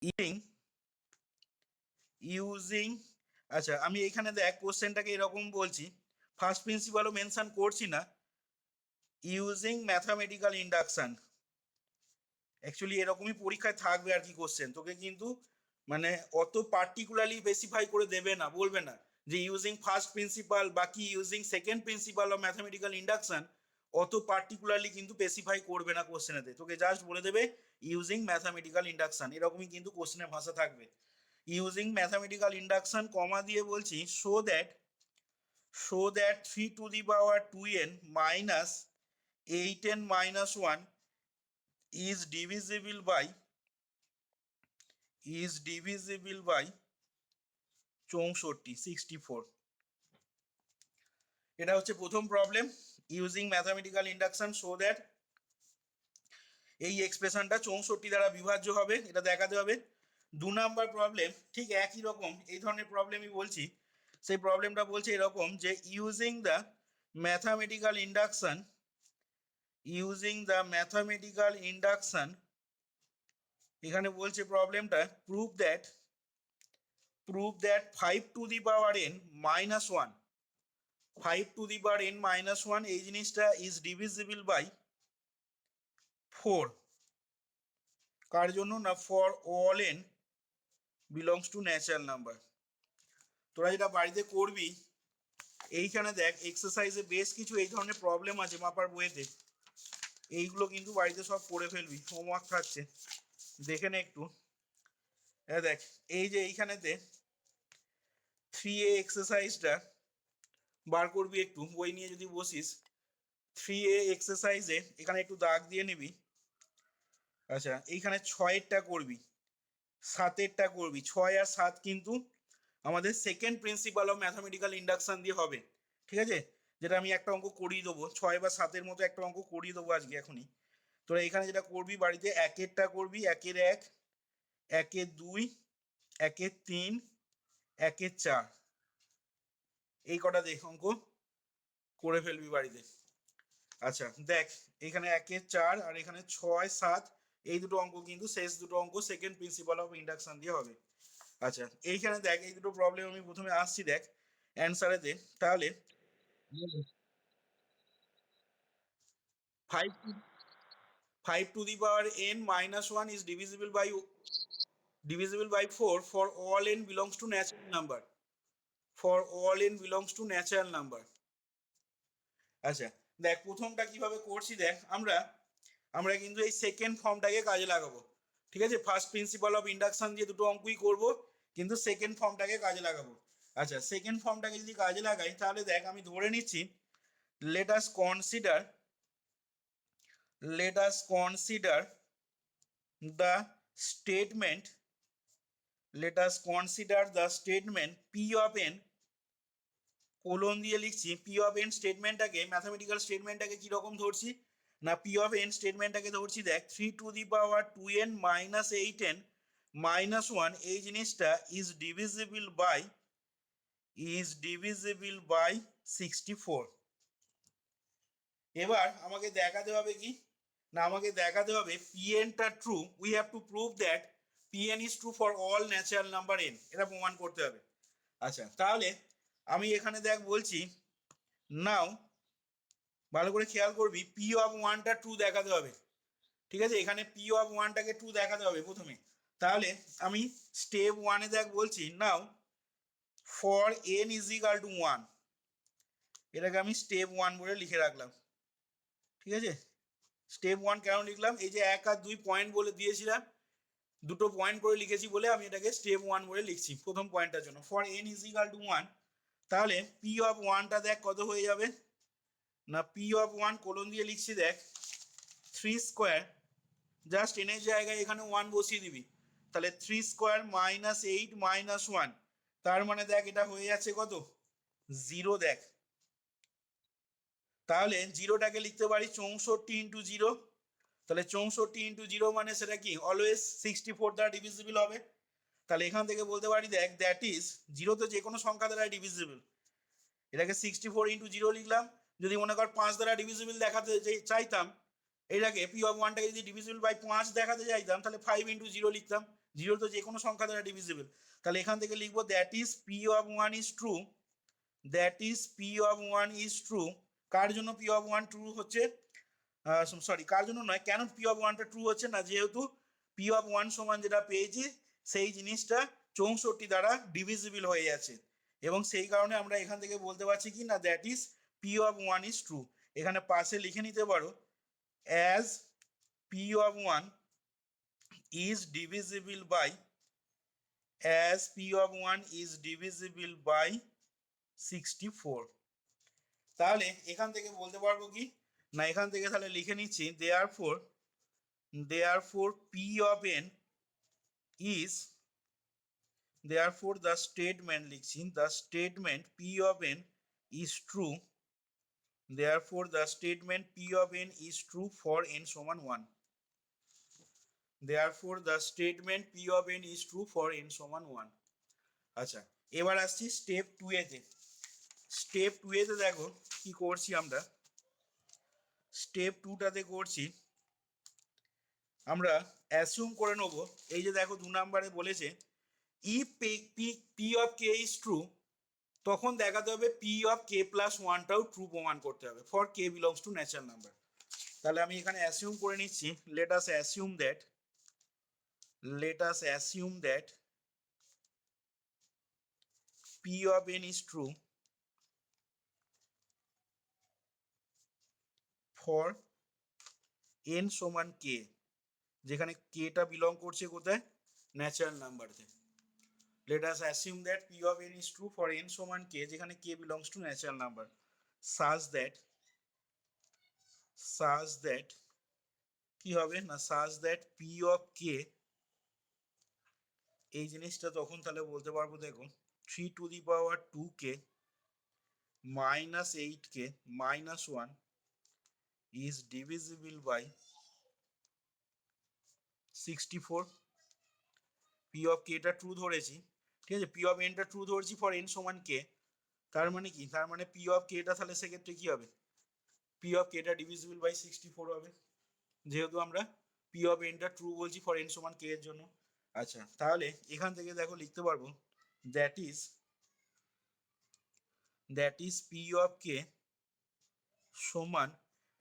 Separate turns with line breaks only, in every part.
Using using আচ্ছা আমি এখানে দেখ কোশ্চেনটাকে এরকম বলছি, ফার্স্ট প্রিন্সিপালও মেনশন করছি না, ইউজিং ম্যাথামেটিক্যাল ইন্ডাকশন। অ্যাকচুয়ালি এরকমই পরীক্ষায় থাকবে আর কি কোশ্চেন, তোকে কিন্তু মানে অত পার্টিকুলারলি স্পেসিফাই করে দেবে না, বলবে না যে ইউজিং ফার্স্ট প্রিন্সিপাল বা কি using second principal of mathematical induction, অত পার্টিকুলারলি কিন্তু স্পেসিফাই করবে না কোশ্চেনেতে, তোকে জাস্ট বলে দেবে ইউজিং ম্যাথামেটিক্যাল ইন্ডাকশন, এরকমই কিন্তু কোশ্চেনের ভাষা থাকবে। ইউজিং ম্যাথামেটিক্যাল ইন্ডাকশন কমা দিয়ে বলছি show that 3 to the power 2n minus 8n minus 1 is divisible by 64। এটা হচ্ছে প্রথম problem, using mathematical induction show that এই এক্সপ্রেশনটা 64 দ্বারা বিভাজ্য হবে, এটা দেখাতে হবে। 2 নাম্বার প্রবলেম ঠিক একই রকম, এই ধরনের প্রবলেমই বলছি। সেই প্রবলেমটা বলছে এরকম যে ইউজিং দ্য ম্যাথামেটিক্যাল ইন্ডাকশন এখানে বলছে প্রবলেমটা prove that 5 to the power n minus 1 5 to the power n minus 1 এই জিনিসটা ইজ ডিভিজিবল বাই 4, কার জন্য না for all n belongs to natural number. তোরা যেটা বাড়িতে করবি, এইখানে দেখ এক্সারসাইজে বেশ কিছু এই ধরনের প্রবলেম আছে মাপার বইয়েতে, এইগুলো কিন্তু বাড়িতে সব করে ফেলবি, হোমওয়ার্ক থাকছে, দেখে নে একটু। দেখ এই যে এইখানেতে 3A এক্সারসাইজটা বার করবি, একটু বই নিয়ে যদি বসিস 3A এক্সারসাইজে এখানে একটু দাগ দিয়ে নিবি। আচ্ছা এইখানে 6এরটা করবি, 7এরটা করবি, 6 আর 7 কিন্তু আমাদের second principal of mathematical induction দিয়ে হবে, ঠিক আছে? যেটা আমি একটা অঙ্ক করিয়ে দেবো, 6 বা 7-এর মতো একটা অঙ্ক করিয়ে দেবো আজকে এখনই। তোরা এখানে যেটা করবি বাড়িতে 1-এরটা করবি, 1-এর 1, 1-এর 2, 1-এর 3, 1-এর 4, এই কটা দেখ অঙ্ক করে ফেলবি বাড়িতে। আচ্ছা দেখ এখানে 1-এর 4 আর এখানে 6, 7, এই দুটো অঙ্ক কিন্তু শেষ দুটো অঙ্ক সেকেন্ড প্রিন্সিপাল অফ ইন্ডাকশন দিয়ে হবে। আচ্ছা এইখানে দেখ এই দুটো প্রবলেম আমি প্রথমে আসছি, দেখ অ্যান্সারে দে তাহলে 5 to the power n minus 1 is divisible by 4 for all n belongs to natural number, আচ্ছা দেখ প্রথমটা কিভাবে করছি, দেখ আমরা কিন্তু এই সেকেন্ড ফর্মটাকে কাজে লাগাবো, ঠিক আছে? ফার্স্ট প্রিন্সিপাল অফ ইন্ডাকশন দিয়ে দুটো অঙ্কই করব, কিন্তু সেকেন্ড ফর্মটাকে কাজে লাগাবো। আচ্ছা সেকেন্ড ফর্মটাকে যদি কাজে লাগাই তাহলে দেখ আমি ধরে নিচ্ছি let us consider the statement p of n, colon দিয়ে লিখছি p of n স্টেটমেন্টটাকে, ম্যাথামেটিক্যাল স্টেটমেন্টটাকে কি রকম ধরছি না p of n স্টেটমেন্টটাকে ধরছি দেখ 3 to the power 2n minus 8n minus 1 এই জিনিসটা ইজ ডিভিজিবল বাই 64। এবার আমাকে দেখাতে হবে কি না, আমাকে দেখাতে হবে pn টা true, we have to prove that pn is true for all natural number n, এটা প্রমাণ করতে হবে। আচ্ছা তাহলে আমি এখানে দেখ বলছি নাও ভালো করে খেয়াল করবি পি অফ ওয়ানটা ট্রু দেখাতে হবে, ঠিক আছে? এখানে পি অফ ওয়ানটাকে ট্রু দেখাতে হবে প্রথমে। তাহলে আমি স্টেপ 1-এ দেখ বলছি নাও for n is equal two 1, এটাকে আমি স্টেপ 1 বলে লিখে রাখলাম, ঠিক আছে? স্টেপ 1 কেন লিখলাম, এই যে 1 আর 2 পয়েন্ট বলে দিয়েছিলাম, দুটো পয়েন্ট করে লিখেছি বলে আমি এটাকে স্টেপ 1 বলে লিখছি প্রথম পয়েন্টটার জন্য, for n is equal two 1। তাহলে পি অফ ওয়ানটা দেখ কত হয়ে যাবে না, পি অফ 1 কোলন দিয়ে লিখছি দেখ 3 স্কোয়ার, জাস্ট n এর জায়গায় এখানে 1 বসিয়ে দিবি, তাহলে 3 স্কোয়ার মাইনাস 8 মাইনাস 1, তার মানে দেখ এটা হয়ে যাচ্ছে কত 0। দেখ তাহলে জিরোটাকে লিখতে পারি 64 ইন্টু 0, তাহলে 64 ইন্টু 0 মানে সেটা কি অলওয়েজ 64 দ্বারা ডিভিজিবল হবে। তাহলে এখান থেকে বলতে পারি দেখ দ্যাট ইজ, জিরো তো যে কোনো সংখ্যা দ্বারা ডিভিজিবল, এটাকে 64 ইন্টু 0 লিখলাম। যদি মনে কর 5 দ্বারা ডিভিজিবল দেখাতে চাইতাম, এটাকে পি অফ ওয়ানটাকে যদি ডিভিজিবল বাই 5 দেখাতে চাইতাম তাহলে 5 ইন্টু 0 লিখতাম, জিরো তো যে কোনো সংখ্যা দ্বারা ডিভিজিবল। তাহলে এখান থেকে লিখবো that is P of one is true, that is P of one is true. কার জন্য পি অফ ওয়ান ট্রু হচ্ছে, সরি কার জন্য নয়, কেন পি অফ ওয়ানটা ট্রু হচ্ছে না, যেহেতু পি অফ ওয়ান সমান যেটা পেয়েছি সেই জিনিসটা 64 দ্বারা ডিভিজিবল হয়ে যাচ্ছে, এবং সেই কারণে আমরা এখান থেকে বলতে পারছি কি না that is P of one is true. এখানে পাশে লিখে নিতে পারো as P of one is divisible by, as p of 1 is divisible by 64। তাহলে এখান থেকে বলতে পারবো কি না, এখান থেকে তাহলে লিখে নিচ্ছি therefore p of n is, therefore the statement লিখছি the statement p of n is true, therefore the statement p of n is true for n সমান 1, therefore the statement p of n is true for n সমান 1। আচ্ছা, এবার আসছি step 2 এতে। Step 2 এতে দেখো কি করছি আমরা, স্টেপ 2টাতে করছি আমরা অ্যাসিউম করে নেব, এই যে দেখো 2 নম্বরে বলেছে if p of k is true, তখন দেখাতে হবে পি অফ কে প্লাস ওয়ানটাও ট্রু প্রমাণ করতে হবে for k belongs to natural number. তাহলে আমি এখানে অ্যাসিউম করে নিচ্ছি, let us assume that p of n is true for n সমান কে, যেখানে কেটা বিলং করছে কোথায়, ন্যাচারাল নাম্বারতে। Let us assume that P of n is true for n সমান k, যেখানে k belongs to natural number, such that কি হবে না, such that P of k, এই জিনিসটা তখন তাহলে বলতে পারবো দেখো 3 to the power 2k minus 8k minus 1 is divisible by 64। P of k টা ট্রু ধরেছি, ঠিক আছে, P of n টা ট্রু ধরেছি ফর n সমান k, তার মানে কি, তার মানে P of k টা তাহলে সেক্ষেত্রে কি হবে, P of k টা ডিভিজিবল বাই 64 হবে, যেহেতু আমরা পি অফ এনটা ট্রু বলছি ফর এন সমান কে এর জন্য। আচ্ছা, তাহলে এখান থেকে দেখো লিখতে পারবো দ্যাট ইজ পি অফ কে সমান,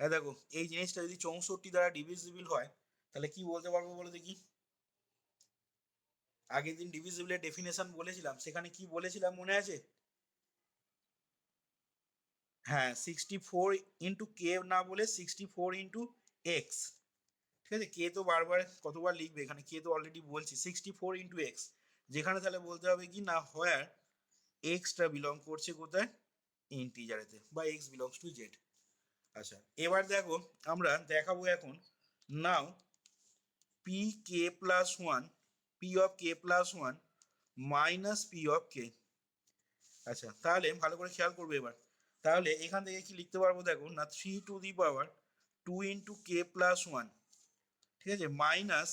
দেখো এই জিনিসটা যদি 64 দ্বারা ডিভিজিবল হয় তাহলে কি বলতে পারবো বলো দেখি। আগের দিন ডিভিজিবলের ডেফিনেশন বলেছিলাম, সেখানে কি বলেছিলাম মনে আছে, হ্যাঁ 64 ইন্টু কে না বলে 64 ইন্টু এক্স, ঠিক আছে, কে তো বারবার কতবার লিখবে, এখানে কে তো অলরেডি বলছি 64 ইন্টু এক্স, যেখানে তাহলে বলতে হবে কি না হোয়ার এক্সটা বিলং করছে কোথায়, ইন্টিজারেতে, বা এক্স বিলংস টু জেড। আচ্ছা, এবার দেখো আমরা দেখাবো এখন now p k plus one, p of k plus one minus p of k. আচ্ছা, তাহলে ভালো করে খেয়াল করবে এবার, তাহলে এখান থেকে কি লিখতে পারবো দেখো না 3 to the power 2 into k plus one, ঠিক আছে, minus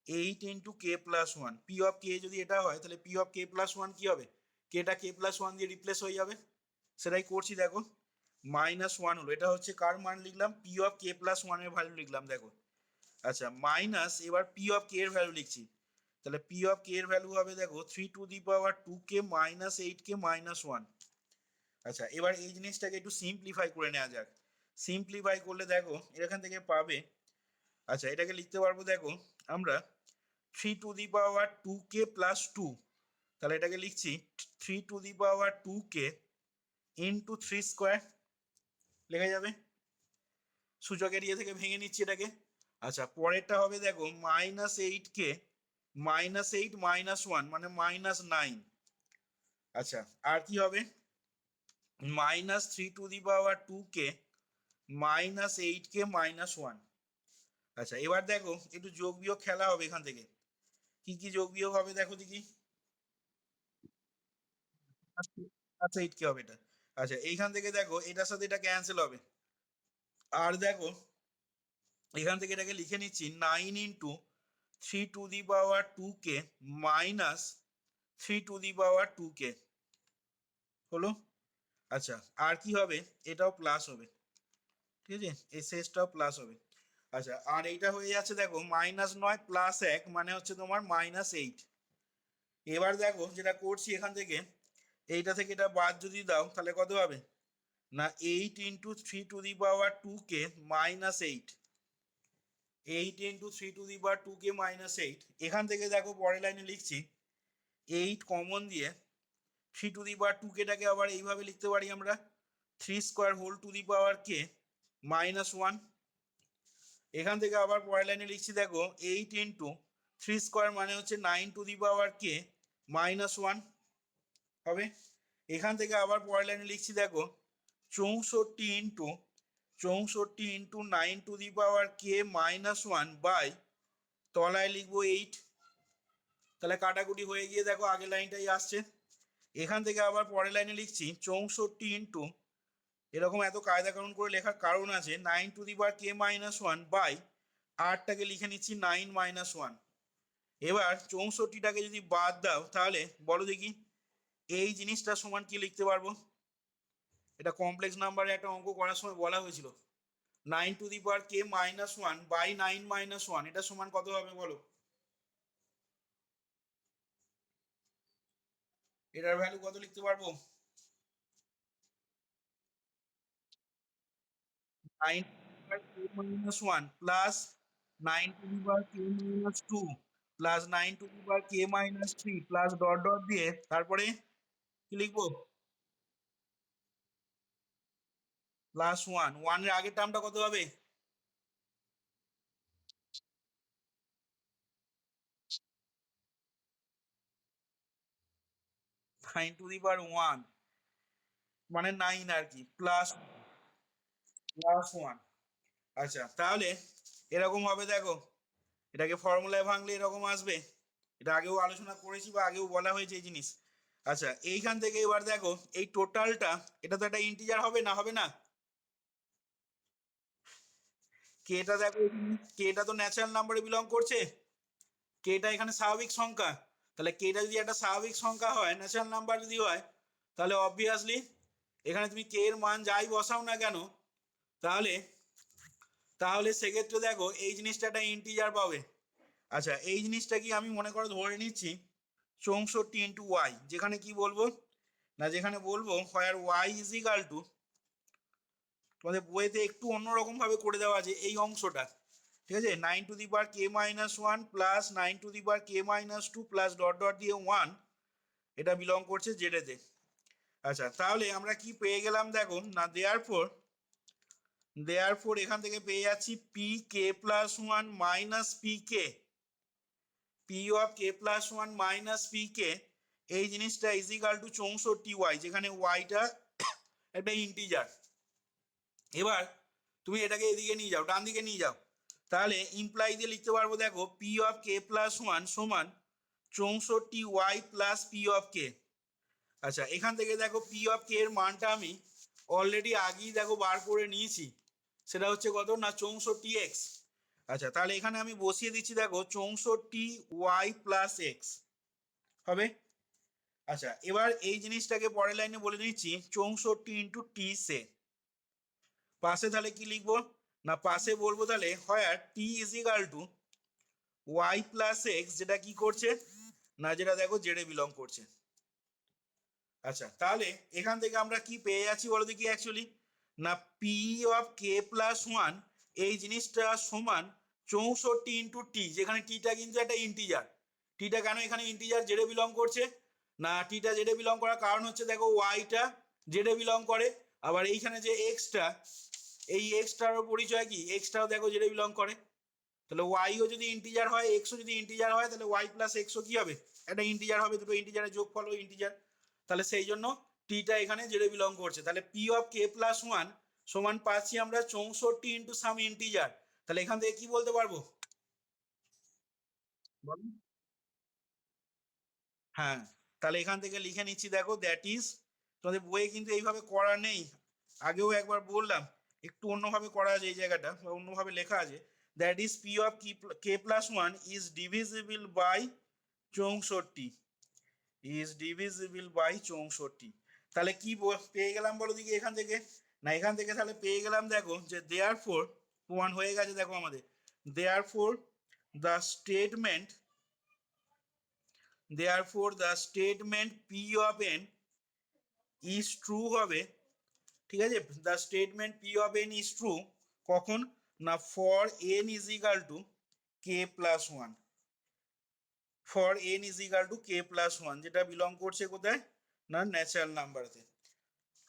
8 into k plus one. P of k যদি এটা হয় তাহলে p of k plus one কি হবে, কেটা কে প্লাস ওয়ান দিয়ে রিপ্লেস হয়ে যাবে, সেটাই করছি দেখো, মাইনাস ওয়ান হলো, এটা হচ্ছে কার মান লিখলাম, পি অফ কে প্লাস ওয়ানের ভ্যালু লিখলাম দেখো। আচ্ছা, মাইনাস এবার পি অফ কে এর ভ্যালু লিখছি, তাহলে পি অফ কে এর ভ্যালু হবে দেখো 3 to the power 2k minus 8k minus 1। আচ্ছা, এবার এই জিনিসটাকে একটু সিম্পলিফাই করে নেওয়া যাক, সিম্পলিফাই করলে দেখো এখান থেকে পাবে, আচ্ছা এটাকে লিখতে পারবো দেখো আমরা 3 to the power 2k plus 2, তাহলে এটাকে লিখছি 3 to the power 2k into 3 square, লেখা যাবে, সূচকের ইয়ে থেকে ভেঙে নিচ্ছি এটাকে। আচ্ছা, পরেরটা হবে দেখো মাইনাস 8k মাইনাস 8 মাইনাস 1 মানে মাইনাস 9। আচ্ছা, আর কি হবে, minus 3 to the power 2k minus 8k minus 1। আচ্ছা, এবার দেখো একটু যোগ বিয়োগ খেলা হবে এখান থেকে, কি কি যোগ বিয়োগ হবে দেখো দেখি। আচ্ছা, 8k হবে এটা। আচ্ছা, এইখান থেকে দেখো এটার সাথে এটা ক্যান্সেল হবে, আর দেখো এখান থেকে এটাকে লিখে নিচ্ছি 9 into 3 to the power 2k minus 3 to the power 2k হলো। আচ্ছা, আর কি হবে, এটাও প্লাস হবে, ঠিক আছে, এই শেষটাও প্লাস হবে। আচ্ছা, আর এইটা হয়ে যাচ্ছে দেখো -9 +1 মানে হচ্ছে তোমার -8। এবার দেখো যেটা করছি এখান থেকে, এইটা থেকে এটা বাদ যদি দাও তাহলে কত হবে, না 8 × 3^2 -8, 8 × 3^2 -8। এখান থেকে দেখো পরের লাইনে লিখছি 8 কমন দিয়ে 3^2 আবার এইভাবে লিখতে পারি আমরা 3² -1। এখান থেকে আবার পরের লাইনে লিখছি দেখো 8 × 3² মানে হচ্ছে 9^(-1) হবে। এখান থেকে আবার পরের লাইনে লিখছি দেখো 64 × 9^(-1) তলায় লিখবো 8। তাহলে কাটাকুটি হয়ে গিয়ে দেখো আগের লাইনটাই আসছে। এখান থেকে আবার পরের লাইনে লিখছি 64 এরকম এত কায়দা কানুন করে লেখার কারণ আছে 9^(k-1) আটটাকে লিখে নিচ্ছি 9-1। এবার 64টাকে যদি বাদ দাও তাহলে বলো দেখি এই জিনিসটা সমান কি লিখতে পারবো। এটা কমপ্লেক্স নাম্বারে একটা অঙ্ক করার সময় বলা হয়েছিল 9^(k-1) 9 - 1 এটা সমান কত হবে বলো। এটার ভ্যালু কত লিখতে পারবো, 9^(k-1) plus 9^(k-2) plus 9^(k-3) plus dot dot দিয়ে তারপরে কি লিখবো, +1। 1 এর আগের টার্মটা কত হবে, 9^(1) মানে 9 আর কি, +1। আচ্ছা তাহলে এরকম হবে দেখো, এটাকে ফর্মুলায় ভাঙলে এরকম আসবে। এটা আগেও আলোচনা করেছি বা আগেও বলা হয়েছে এই জিনিস। আচ্ছা এইখান থেকে এবার দেখো এই টোটালটা, এটা তো একটা ইন্টিজার হবে না, হবে না? কেটা দেখো, কেটা তো ন্যাচারাল নাম্বারে বিলং করছে, কেটা এখানে স্বাভাবিক সংখ্যা। তাহলে কেটা যদি একটা স্বাভাবিক সংখ্যা হয়, ন্যাচারাল নাম্বার যদি হয়, তাহলে অবভিয়াসলি এখানে তুমি কে এর মান যাই বসাও না কেন, তাহলে তাহলে সেক্ষেত্রে দেখো এই জিনিসটা একটা ইন্টিজার পাবে। আচ্ছা এই জিনিসটা কি আমি মনে করো ধরে নিচ্ছি 64 × y, যেখানে কি বলবো না, যেখানে বলবো হোয়ার y ইজ ইকাল টু, তোমাদের বইয়েতে একটু অন্যরকম ভাবে করে দেওয়া আছে এই অংশটা, ঠিক আছে, 9^(k-1) plus 9^(k-2) plus dot dot দিয়ে 1, এটা বিলং করছে জেডেতে। আচ্ছা তাহলে আমরা কি পেয়ে গেলাম দেখো না, দেয়ারফোর এখান থেকে পেয়ে যাচ্ছি pk+1 minus pk, p(k+1 minus pk) এই জিনিসটা ইজ ইকাল টু 64y, যেখানে ওয়াইটা একটা ইন্টিজার। এবার তুমি এটাকে এদিকে নিয়ে যাও, ডান দিকে নিয়ে যাও, তাহলে ইমপ্লাই দিয়ে লিখতে পারবো দেখো p(k+1) সমান 64y প্লাস p(k). আচ্ছা এখান থেকে দেখো p(k) এর মানটা আমি অলরেডি আগেই দেখো বার করে নিয়েছি, সেটা হচ্ছে কত না 64x। আচ্ছা তাহলে এখানে আমি বসিয়ে দিচ্ছি দেখো 64y প্লাস x হবে। আচ্ছা এবার এই জিনিসটাকে পরের লাইনে বলে নিচ্ছি 64 × t সে পাশে তাহলে কি লিখবো না, পাশে বলবো তাহলে হয় t is equal two y plus x, যেটা কি করছে না, যেটা দেখো জেডে বিলং করছে। আচ্ছা তাহলে এখান থেকে আমরা কি পেয়ে যাচ্ছি বলো দেখি অ্যাকচুয়ালি, না p(k+1) এই জিনিসটা সমান 64 × t, যেখানে টিটা কিন্তু একটা ইন্টিজার। টিটা কেন এখানে ইন্টিজার, জেডে বিলং করছে না, টিটা জেডে বিলং করার কারণ হচ্ছে দেখো ওয়াইটা জেডে বিলং করে, আবার এইখানে যে এক্সটা, এই এক্সটারও পরিচয় কি, এক্সটাও দেখো জেডে বিলং করে। তাহলে ওয়াইও যদি ইন্টিজার হয়, এক্সও যদি ইন্টিজার হয়, তাহলে ওয়াই প্লাস এক্সও কি হবে, একটা ইন্টিজার হবে, দুটো ইন্টিজারের যোগফল ইন্টিজার। তাহলে সেই জন্য টিটা এখানে জেডে বিলং করছে। তাহলে p(k+1) সমান পাচ্ছি আমরা 64 ইন্টু সাম ইন্টিজার। তাহলে এখান থেকে কি বলতে পারবো, হ্যাঁ তাহলে এখান থেকে লিখে নিচ্ছি দেখো দ্যাট ইজ, তোমাদের বইয়ে কিন্তু এইভাবে করা নেই, আগেও একবার বললাম একটু অন্যভাবে করা আছে এই জায়গাটা, অন্যভাবে লেখা আছে, that is p(k+1) is divisible by 64, is divisible by 64। তাহলে কি পেয়ে গেলাম বলো দিকে এখান থেকে, না এখান থেকে তাহলে পেয়ে গেলাম দেখো যে দেয়ারফোর প্রমাণ হয়ে গেছে দেখো আমাদের। therefore the statement p of n is true হবে, ঠিক আছে। The statement p of n is true কখন না for N is equal to K plus one, for N is equal to K plus one, যেটা belong করছে কোথায় না natural নাম্বারতে।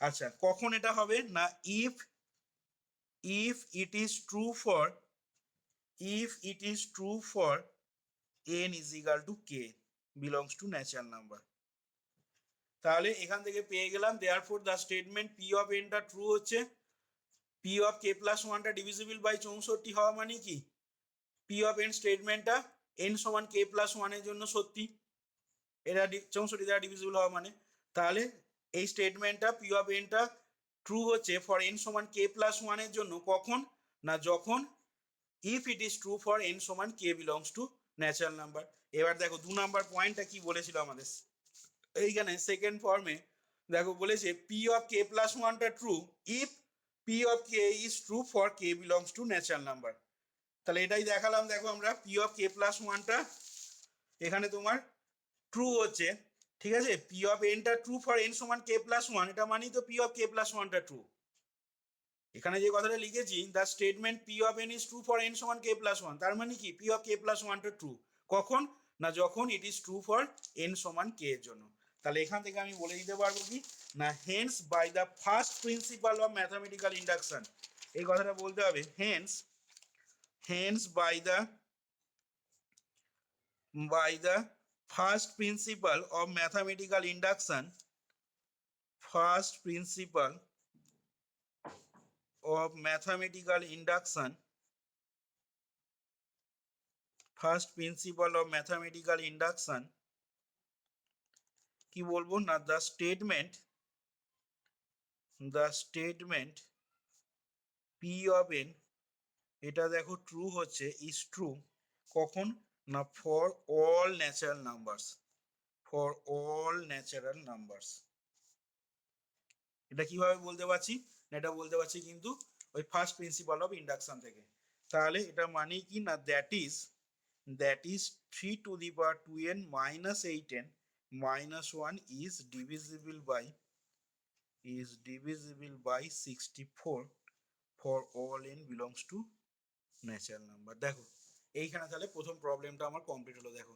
আচ্ছা কখন এটা হবে না if it is true for n is equal to k belongs to natural number. তাহলে এখান থেকে পেয়ে গেলাম therefore the statement p of এনটা ট্রু হচ্ছে, পি অফ কে প্লাস ওয়ানটা ডিভিজিবল বাই 64 হওয়া মানে কি পি অফ এন স্টেটমেন্টটা এন সমান কে প্লাস ওয়ানের জন্য সত্যি, এটা 64 দ্বারা ডিভিজিবল হওয়া মানে। তাহলে এই স্টেটমেন্টটা পি অফ এনটা ট্রু হচ্ছে ফর এন সমান কে প্লাস ওয়ানের জন্য কখন না যখন if it is true for n সমান কে বিলংস টু ন্যাচারাল নাম্বার। এবার দেখো 2 নাম্বার পয়েন্টটা কি বলেছিল আমাদের এইখানে সেকেন্ড ফর্মে, দেখো বলেছে পি অফ কে প্লাস ওয়ানটা true if p of k is true for k belongs to natural number. তাহলে এটাই দেখালাম, দেখো আমরা পি অফ কে প্লাস ওয়ানটা এখানে তোমার ট্রু হচ্ছে, ঠিক আছে। পি অফ এনটা ট্রু ফর এন সমান কে প্লাস ওয়ান, এটা মানেই তো পি অফ কে প্লাস ওয়ানটা ট্রু। এখানে যে কথাটা লিখেছি the statement p of n is true for n সমান কে প্লাস ওয়ান, তার মানে কি পি অফ কে প্লাস ওয়ানটা ট্রু কখন না যখন it is true for n সমান কে এর জন্য। তাহলে এখান থেকে আমি বলে দিতে পারবো কি না hence by the first principle of mathematical induction, এই কথাটা বলতে হবে hence by the first principle of mathematical induction, first principle of mathematical induction, first principle of mathematical induction কি বলবো না the statement p of n এটা দেখো true হচ্ছে is true কখন না for all natural numbers। এটা কিভাবে বলতে পারছি না এটা বলতে পারছি কিন্তু ওই ফার্স্ট প্রিন্সিপাল অফ ইন্ডাকশন থেকে। তাহলে এটা মানে কি না that is 3 to the power 2n minus 8n minus 1 is divisible by 64 for all n belongs to natural number। দেখো এইখানে তাহলে প্রথম প্রবলেমটা আমার কমপ্লিট হলো। দেখো